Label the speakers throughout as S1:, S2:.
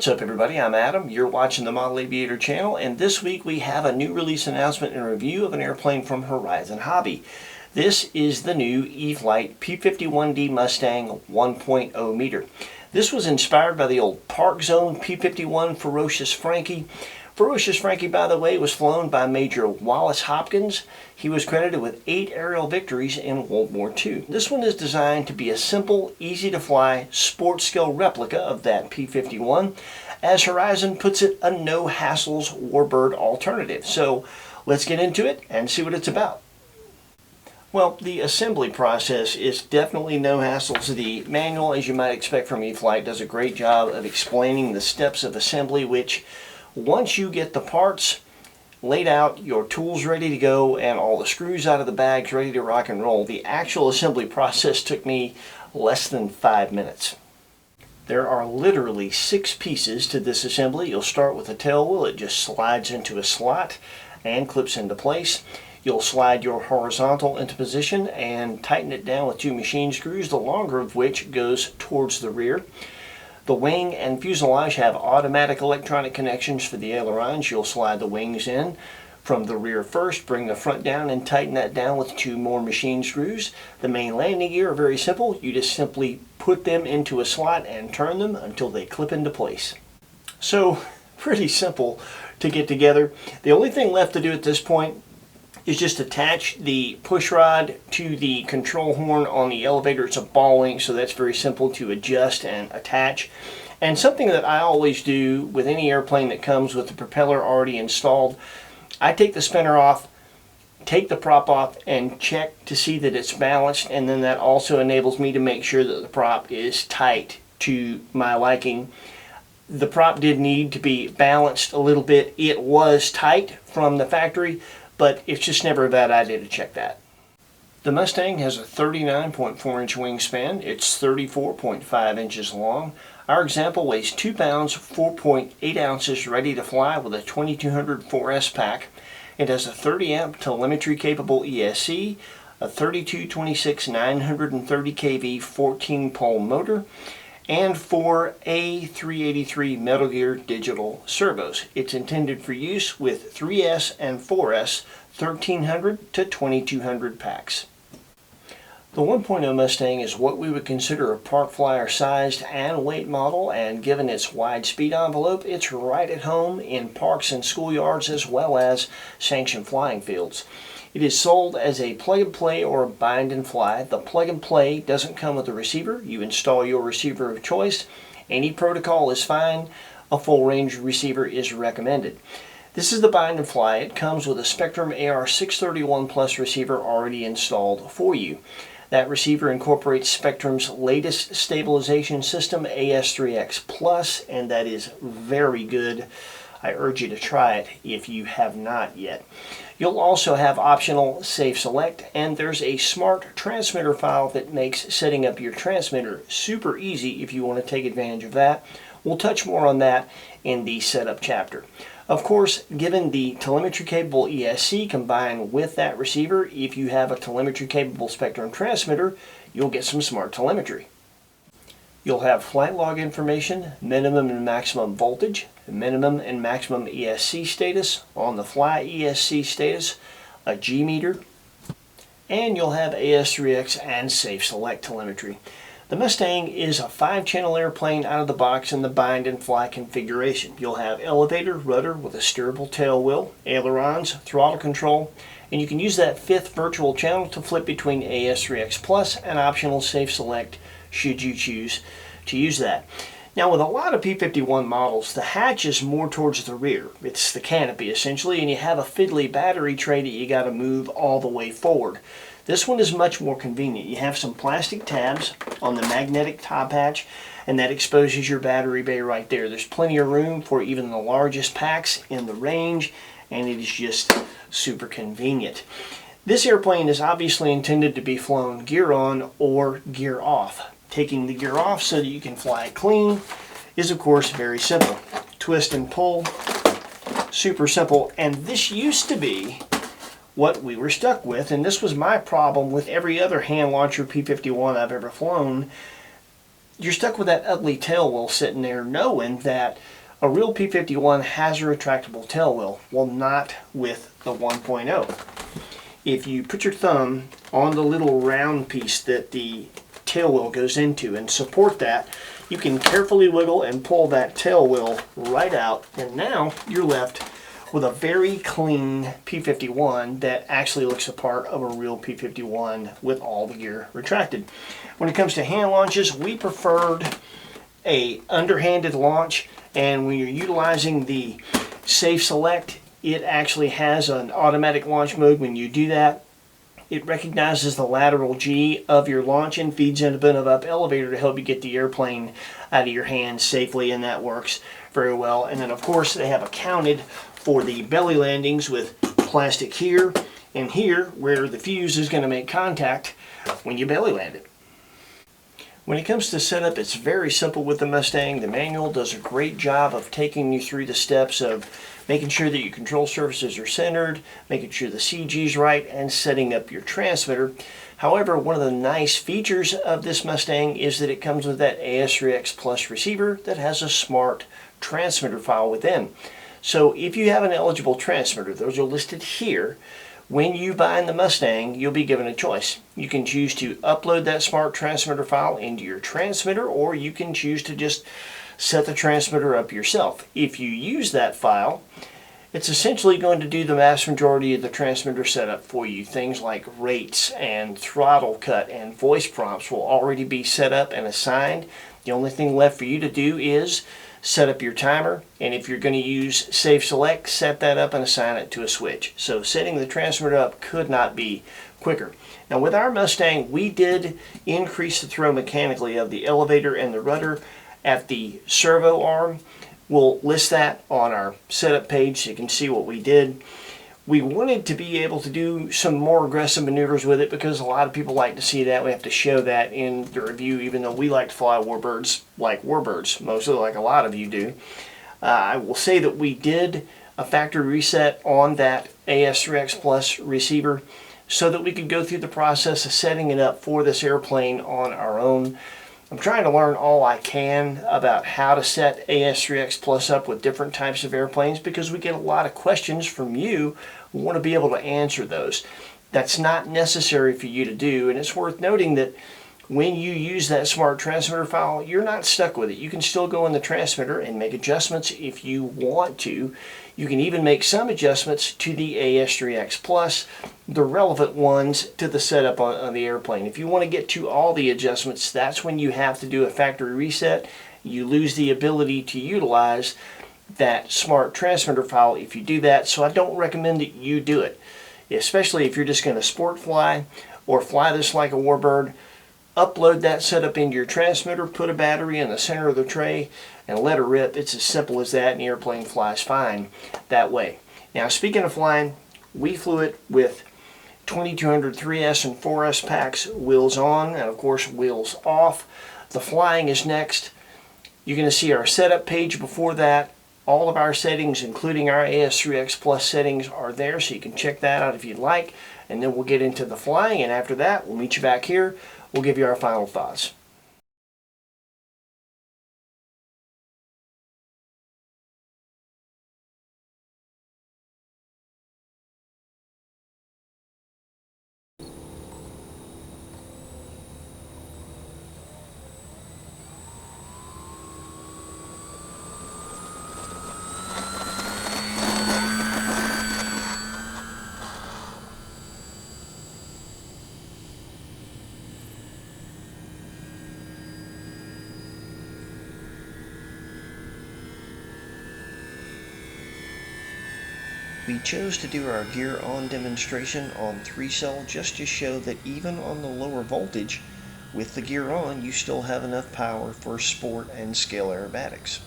S1: What's up everybody, I'm Adam, you're watching the Model Aviator channel, and this week we have a new release announcement and review of an airplane from Horizon Hobby. This is the new E-Flite P-51D Mustang 1.0m. This was inspired by the old ParkZone P-51 Ferocious Frankie. Ferocious Frankie, by the way, was flown by Major Wallace Hopkins. He was credited with 8 aerial victories in World War II. This one is designed to be a simple, easy-to-fly, sport-scale replica of that P-51. As Horizon puts it, a no-hassles Warbird alternative. So let's get into it and see what it's about. Well, the assembly process is definitely no hassles. The manual, as you might expect from E-Flite, does a great job of explaining the steps of assembly, which once you get the parts laid out, your tools ready to go, and all the screws out of the bags ready to rock and roll, the actual assembly process took me less than 5 minutes. There are literally 6 pieces to this assembly. You'll start with the tail wheel. It just slides into a slot and clips into place. You'll slide your horizontal into position and tighten it down with 2 machine screws, the longer of which goes towards the rear. The wing and fuselage have automatic electronic connections for the ailerons. You'll slide the wings in from the rear first, bring the front down, and tighten that down with 2 more machine screws. The main landing gear are very simple. You just simply put them into a slot and turn them until they clip into place. So, pretty simple to get together. The only thing left to do at this point is just attach the push rod to the control horn on the elevator. It's a ball link, so that's very simple to adjust and attach. And something that I always do with any airplane that comes with the propeller already installed, I take the spinner off, take the prop off, and check to see that it's balanced, and then that also enables me to make sure that the prop is tight to my liking. The prop did need to be balanced a little bit. It was tight from the factory, but it's just never a bad idea to check that. The Mustang has a 39.4-inch wingspan. It's 34.5 inches long. Our example weighs 2 pounds, 4.8 ounces, ready to fly with a 2200 4S pack. It has a 30-amp telemetry-capable ESC, a 3226 930 kV 14-pole motor, and 4 A383 Metal Gear digital servos. It's intended for use with 3S and 4S 1300 to 2200 packs. The 1.0 Mustang is what we would consider a park flyer sized and weight model, and given its wide speed envelope, it's right at home in parks and schoolyards as well as sanctioned flying fields. It is sold as a plug-and-play or a bind-and-fly. The plug-and-play doesn't come with a receiver. You install your receiver of choice. Any protocol is fine. A full-range receiver is recommended. This is the bind-and-fly. It comes with a Spectrum AR631 Plus receiver already installed for you. That receiver incorporates Spectrum's latest stabilization system, AS3X Plus, and that is very good. I urge you to try it if you have not yet. You'll also have optional Safe Select, and there's a smart transmitter file that makes setting up your transmitter super easy if you want to take advantage of that. We'll touch more on that in the setup chapter. Of course, given the telemetry-capable ESC combined with that receiver, if you have a telemetry-capable Spectrum transmitter, you'll get some smart telemetry. You'll have flight log information, minimum and maximum voltage, minimum and maximum ESC status, on the fly ESC status, a G meter, and you'll have AS3X and Safe Select telemetry. The Mustang is a 5-channel airplane out of the box in the bind and fly configuration. You'll have elevator, rudder with a steerable tail wheel, ailerons, throttle control, and you can use that 5th virtual channel to flip between AS3X Plus and optional Safe Select should you choose to use that. Now, with a lot of P-51 models, the hatch is more towards the rear. It's the canopy essentially, and you have a fiddly battery tray that you got to move all the way forward. This one is much more convenient. You have some plastic tabs on the magnetic top hatch, and that exposes your battery bay right there. There's plenty of room for even the largest packs in the range, and it is just super convenient. This airplane is obviously intended to be flown gear on or gear off. Taking the gear off so that you can fly it clean is, of course, very simple. Twist and pull, super simple, and this used to be what we were stuck with, and this was my problem with every other hand launcher P-51 I've ever flown. you're stuck with that ugly tail wheel sitting there knowing that a real P-51 has a retractable tail wheel. Well, not with the 1.0. If you put your thumb on the little round piece that the tail wheel goes into and support that, you can carefully wiggle and pull that tail wheel right out, and now you're left with a very clean P-51 that actually looks the part of a real P-51 with all the gear retracted. When it comes to hand launches, we preferred a underhanded launch, and when you're utilizing the Safe Select, it actually has an automatic launch mode. When you do that, it recognizes the lateral G of your launch and feeds in a bit of up elevator to help you get the airplane out of your hands safely, and that works very well. And then of course they have accounted for the belly landings with plastic here and here where the fuse is going to make contact when you belly land it. When it comes to setup, it's very simple with the Mustang. The manual does a great job of taking you through the steps of making sure that your control surfaces are centered, making sure the CG is right, and setting up your transmitter. However, one of the nice features of this Mustang is that it comes with that AS3X Plus receiver that has a smart transmitter file within. So if you have an eligible transmitter, those are listed here. When you buy the Mustang, you'll be given a choice. You can choose to upload that smart transmitter file into your transmitter, or you can choose to just set the transmitter up yourself. If you use that file, it's essentially going to do the vast majority of the transmitter setup for you. Things like rates and throttle cut and voice prompts will already be set up and assigned. The only thing left for you to do is set up your timer, and if you're going to use Safe Select, set that up and assign it to a switch. So setting the transmitter up could not be quicker. Now with our Mustang, we did increase the throw mechanically of the elevator and the rudder at the servo arm. We'll list that on our setup page so you can see what we did. We wanted to be able to do some more aggressive maneuvers with it because a lot of people like to see that. We have to show that in the review, even though we like to fly Warbirds like Warbirds, mostly like a lot of you do. I will say that we did a factory reset on that AS3X Plus receiver so that we could go through the process of setting it up for this airplane on our own. I'm trying to learn all I can about how to set AS3X Plus up with different types of airplanes because we get a lot of questions from you who want to be able to answer those. That's not necessary for you to do, and it's worth noting that when you use that smart transmitter file, you're not stuck with it. You can still go in the transmitter and make adjustments if you want to. You can even make some adjustments to the AS3X Plus, the relevant ones to the setup on the airplane. If you want to get to all the adjustments, that's when you have to do a factory reset. You lose the ability to utilize that smart transmitter file if you do that, so I don't recommend that you do it, especially if you're just going to sport fly or fly this like a Warbird. Upload that setup into your transmitter, put a battery in the center of the tray, and let her rip. It's as simple as that, and the airplane flies fine that way. Now, speaking of flying, we flew it with 2200 3S and 4S packs, wheels on, and of course wheels off. The flying is next. You're going to see our setup page before that. All of our settings, including our AS3X Plus settings, are there, so you can check that out if you'd like. And then we'll get into the flying, and after that, we'll meet you back here. We'll give you our final thoughts. We chose to do our gear on demonstration on 3-cell just to show that even on the lower voltage, with the gear on, you still have enough power for sport and scale aerobatics.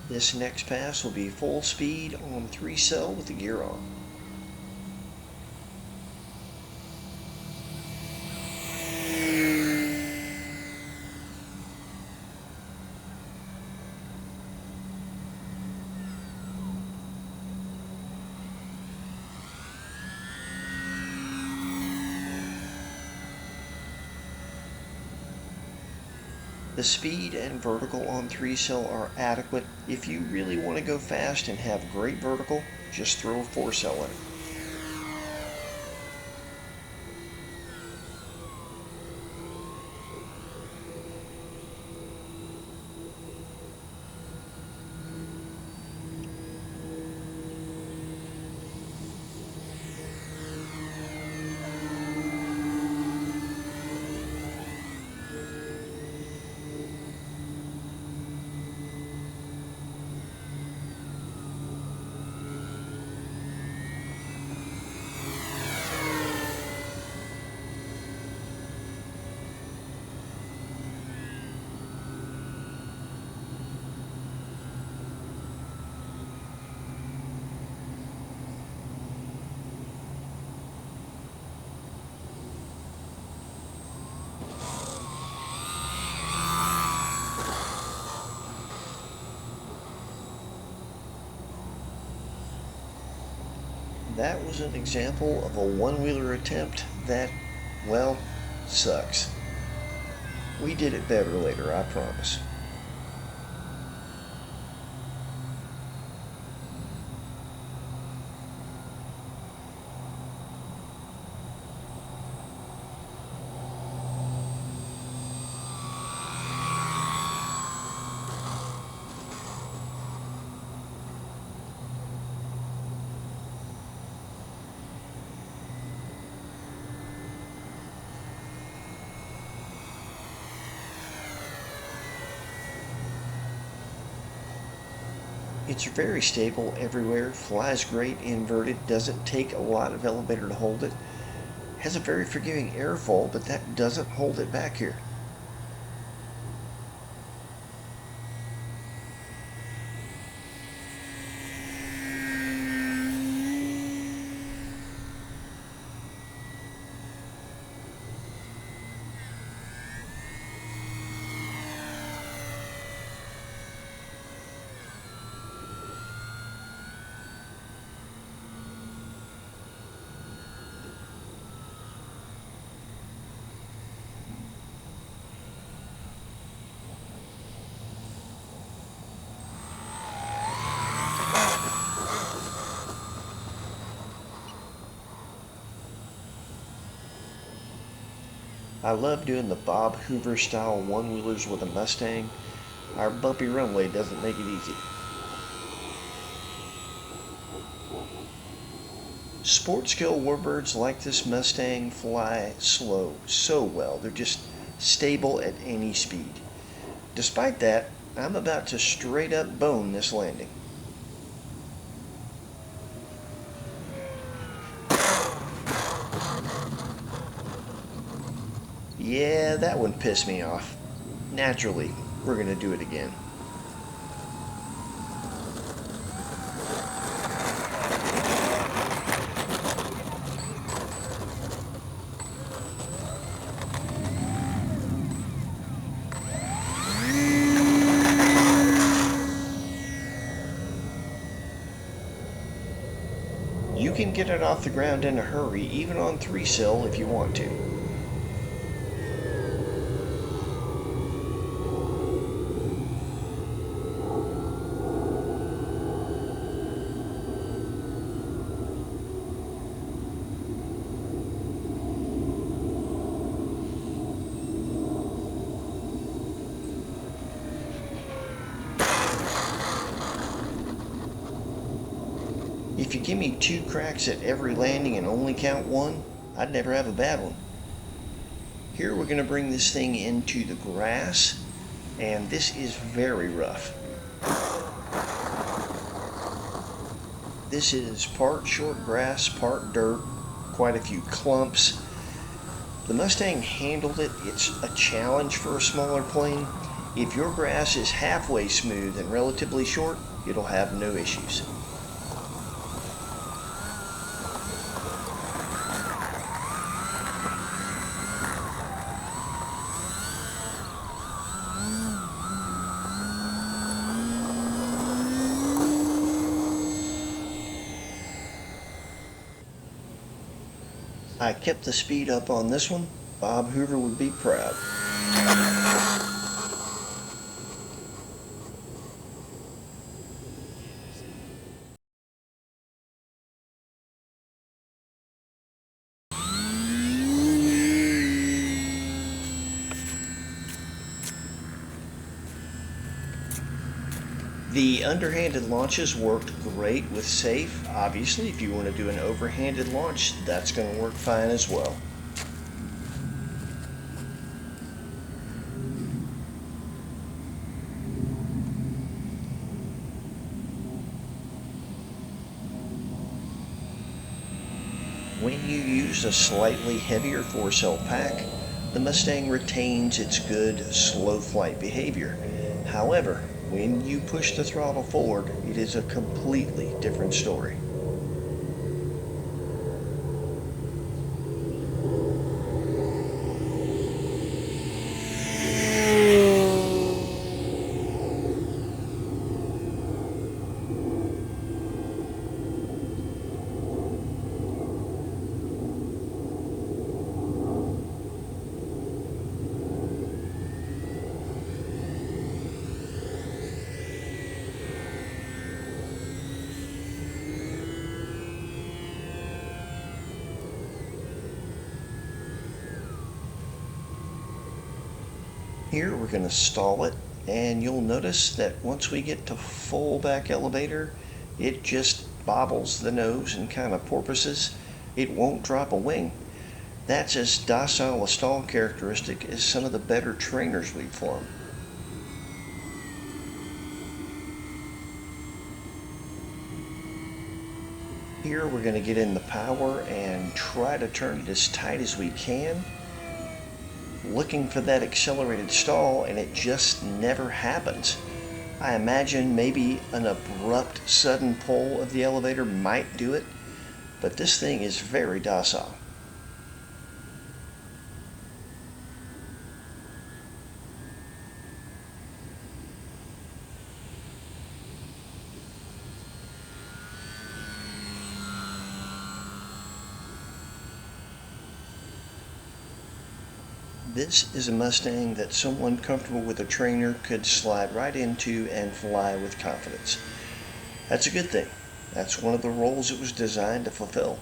S1: This next pass will be full speed on 3-cell with the gear on. The speed and vertical on 3-cell are adequate. If you really want to go fast and have great vertical, just throw a 4-cell in it. That was an example of a one-wheeler attempt that, well, sucks. We did it better later, I promise. It's very stable everywhere, flies great inverted, doesn't take a lot of elevator to hold it. Has a very forgiving airfall, but that doesn't hold it back here. I love doing the Bob Hoover style one-wheelers with a Mustang. Our bumpy runway doesn't make it easy. Sport scale Warbirds like this Mustang fly slow so well. They're just stable at any speed. Despite that, I'm about to straight up bone this landing. Yeah, that one pissed me off. Naturally, we're going to do it again. You can get it off the ground in a hurry, even on 3-cell if you want to. If you give me 2 cracks at every landing and only count 1, I'd never have a bad one. Here we're going to bring this thing into the grass, and this is very rough. This is part short grass, part dirt, quite a few clumps. The Mustang handled it. It's a challenge for a smaller plane. If your grass is halfway smooth and relatively short, it'll have no issues. I kept the speed up on this one. Bob Hoover would be proud. The underhanded launches worked great with safe. Obviously, if you want to do an overhanded launch, that's going to work fine as well. When you use a slightly heavier 4-cell pack, the Mustang retains its good slow flight behavior. However, when you push the throttle forward, it is a completely different story. Here we're going to stall it, and you'll notice that once we get to full back elevator, it just bobbles the nose and kind of porpoises. It won't drop a wing. That's as docile a stall characteristic as some of the better trainers we've flown. Here we're going to get in the power and try to turn it as tight as we can, looking for that accelerated stall, and it just never happens. I imagine maybe an abrupt sudden pull of the elevator might do it, but this thing is very docile. This is a Mustang that someone comfortable with a trainer could slide right into and fly with confidence. That's a good thing. That's one of the roles it was designed to fulfill.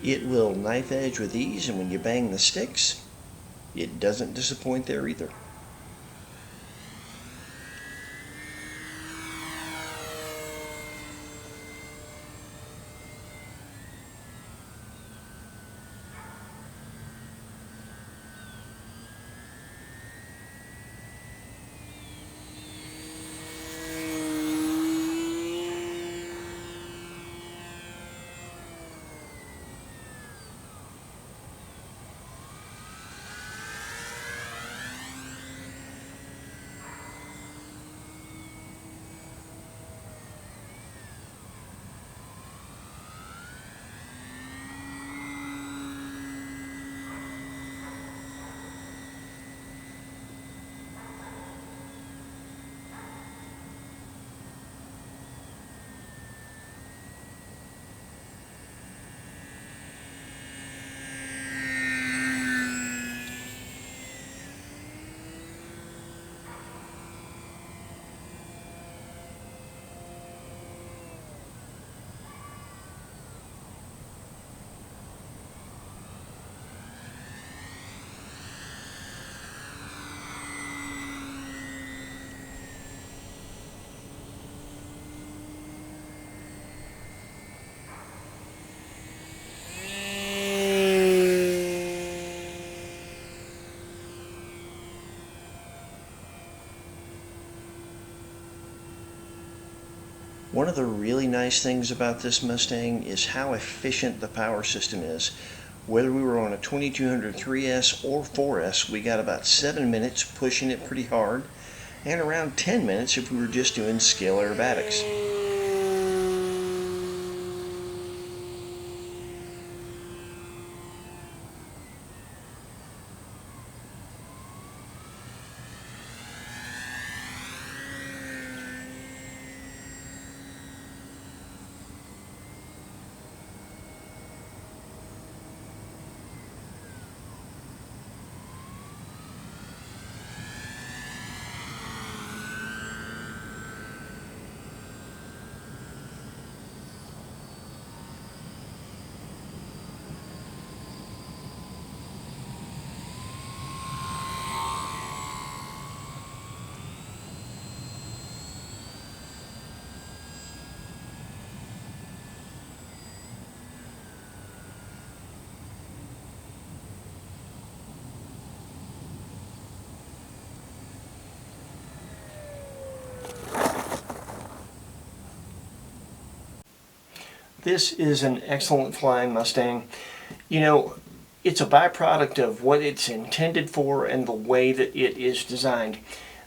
S1: It will knife edge with ease, and when you bang the sticks, it doesn't disappoint there either. One of the really nice things about this Mustang is how efficient the power system is. Whether we were on a 2200 3S or 4S, we got about 7 minutes pushing it pretty hard, and around 10 minutes if we were just doing scale aerobatics. This is an excellent flying Mustang. You know, it's a byproduct of what it's intended for and the way that it is designed.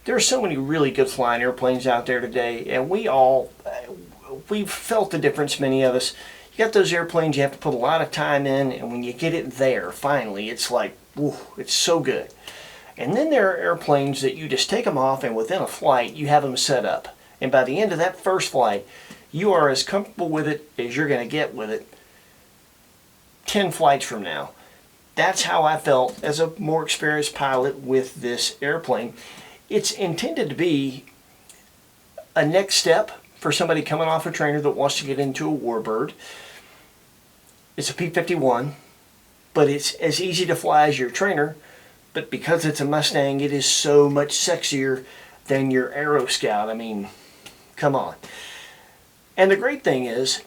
S1: There are so many really good flying airplanes out there today, and we've felt the difference, many of us. You got those airplanes you have to put a lot of time in, and when you get it there, finally, it's like, whew, it's so good. And then there are airplanes that you just take them off, and within a flight, you have them set up. And by the end of that first flight, you are as comfortable with it as you're going to get with it 10 flights from now. That's how I felt as a more experienced pilot with this airplane. It's intended to be a next step for somebody coming off a trainer that wants to get into a Warbird. It's a P-51, but it's as easy to fly as your trainer, but because it's a Mustang, it is so much sexier than your Aero Scout. I mean, come on. And the great thing is,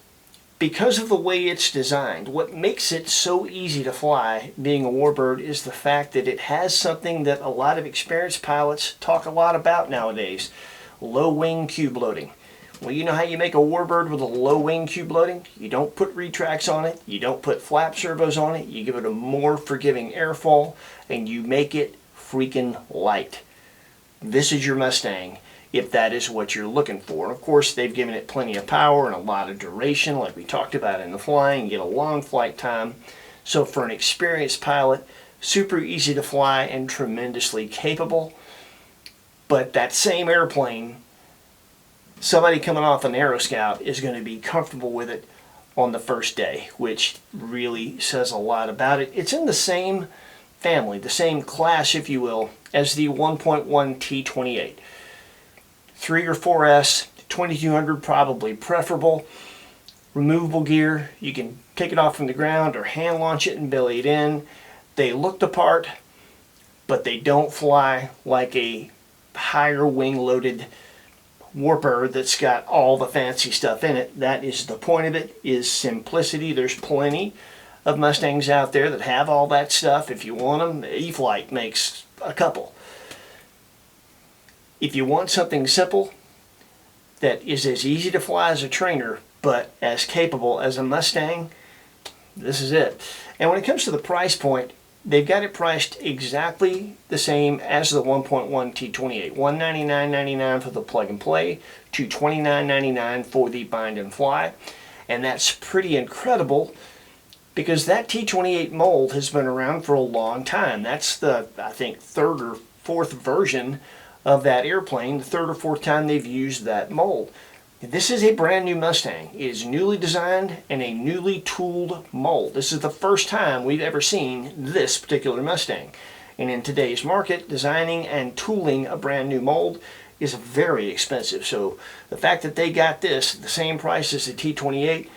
S1: because of the way it's designed, what makes it so easy to fly, being a Warbird, is the fact that it has something that a lot of experienced pilots talk a lot about nowadays: low wing cube loading. Well, you know how you make a Warbird with a low wing cube loading? You don't put retracts on it, you don't put flap servos on it, you give it a more forgiving airfall, and you make it freaking light. This is your Mustang, if that is what you're looking for. And of course, they've given it plenty of power and a lot of duration, like we talked about in the flying. You get a long flight time. So for an experienced pilot, super easy to fly and tremendously capable. But that same airplane, somebody coming off an Aero Scout is going to be comfortable with it on the first day, which really says a lot about it. It's in the same family, the same class, if you will, as the 1.1 T-28. 3 or 4S, 2200 probably preferable. Removable gear, you can take it off from the ground or hand launch it and belly it in. They look the part, but they don't fly like a higher wing loaded Warbird that's got all the fancy stuff in it. That is the point of it, is simplicity. There's plenty of Mustangs out there that have all that stuff. If you want them, E-Flite makes a couple. If you want something simple that is as easy to fly as a trainer but as capable as a Mustang, this is it. And when it comes to the price point, they've got it priced exactly the same as the 1.1 T-28. $199.99 for the plug and play, to $29.99 for the bind and fly. And that's pretty incredible because that T-28 mold has been around for a long time. That's the, I think, third or fourth version of that airplane, the third or fourth time they've used that mold. This is a brand new Mustang. It is newly designed and a newly tooled mold. This is the first time we've ever seen this particular Mustang. And in today's market, designing and tooling a brand new mold is very expensive. So the fact that they got this the same price as the T-28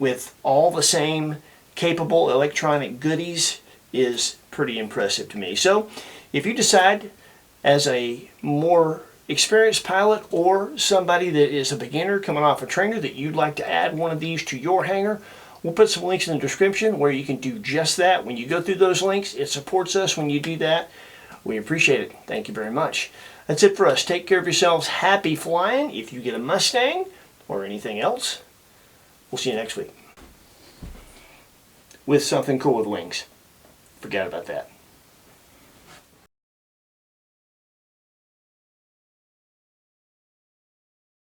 S1: with all the same capable electronic goodies is pretty impressive to me. So if you decide as a more experienced pilot or somebody that is a beginner coming off a trainer that you'd like to add one of these to your hangar, we'll put some links in the description where you can do just that. When you go through those links, it supports us when you do that. We appreciate it. Thank you very much. That's it for us. Take care of yourselves. Happy flying. If you get a Mustang or anything else, we'll see you next week with something cool with wings. Forget about that.